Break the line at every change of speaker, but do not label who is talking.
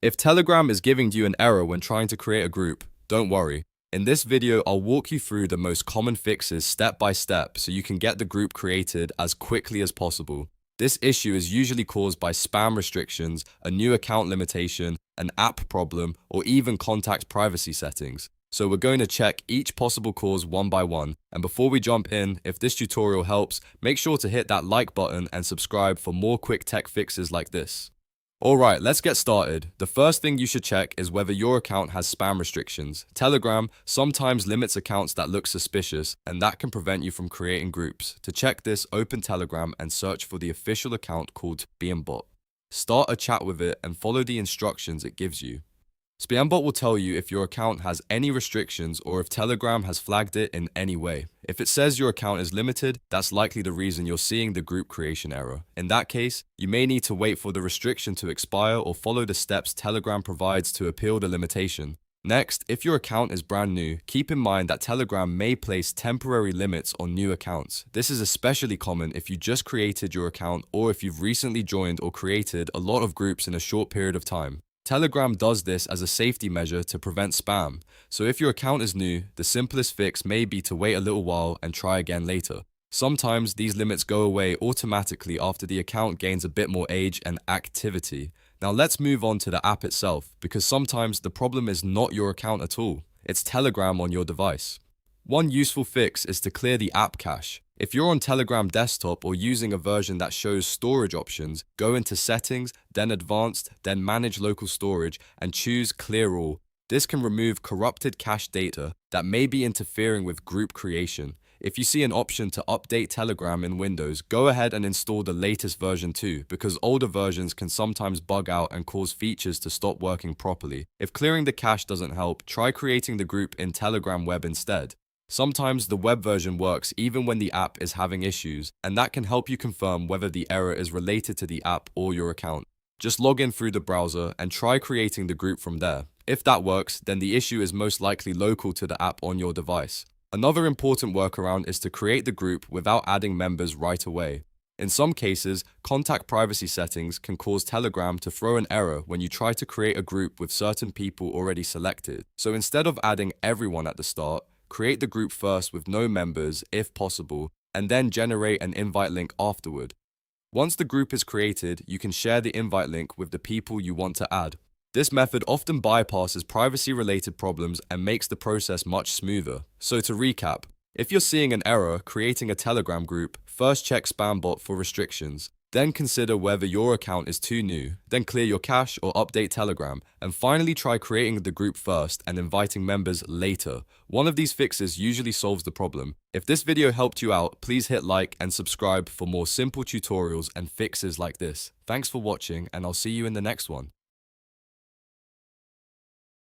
If Telegram is giving you an error when trying to create a group, don't worry. In this video, I'll walk you through the most common fixes step by step so you can get the group created as quickly as possible. This issue is usually caused by spam restrictions, a new account limitation, an app problem, or even contact privacy settings. So we're going to check each possible cause one by one. And before we jump in, if this tutorial helps, make sure to hit that like button and subscribe for more quick tech fixes like this. Alright, let's get started. The first thing you should check is whether your account has spam restrictions. Telegram sometimes limits accounts that look suspicious, and that can prevent you from creating groups. To check this, open Telegram and search for the official account called SpamBot. Start a chat with it and follow the instructions it gives you. SpamBot will tell you if your account has any restrictions or if Telegram has flagged it in any way. If it says your account is limited, that's likely the reason you're seeing the group creation error. In that case, you may need to wait for the restriction to expire or follow the steps Telegram provides to appeal the limitation. Next, if your account is brand new, keep in mind that Telegram may place temporary limits on new accounts. This is especially common if you just created your account or if you've recently joined or created a lot of groups in a short period of time. Telegram does this as a safety measure to prevent spam, so if your account is new, the simplest fix may be to wait a little while and try again later. Sometimes these limits go away automatically after the account gains a bit more age and activity. Now let's move on to the app itself, because sometimes the problem is not your account at all, it's Telegram on your device. One useful fix is to clear the app cache. If you're on Telegram desktop or using a version that shows storage options, go into Settings, then Advanced, then Manage Local Storage, and choose Clear All. This can remove corrupted cache data that may be interfering with group creation. If you see an option to update Telegram in Windows, go ahead and install the latest version too, because older versions can sometimes bug out and cause features to stop working properly. If clearing the cache doesn't help, try creating the group in Telegram Web instead. Sometimes the web version works even when the app is having issues, and that can help you confirm whether the error is related to the app or your account. Just log in through the browser and try creating the group from there. If that works, then the issue is most likely local to the app on your device. Another important workaround is to create the group without adding members right away. In some cases, contact privacy settings can cause Telegram to throw an error when you try to create a group with certain people already selected. So instead of adding everyone at the start, create the group first with no members, if possible, and then generate an invite link afterward. Once the group is created, you can share the invite link with the people you want to add. This method often bypasses privacy-related problems and makes the process much smoother. So to recap, if you're seeing an error creating a Telegram group, first check SpamBot for restrictions. Then consider whether your account is too new, then clear your cache or update Telegram, and finally try creating the group first and inviting members later. One of these fixes usually solves the problem. If this video helped you out, please hit like and subscribe for more simple tutorials and fixes like this. Thanks for watching, and I'll see you in the next one.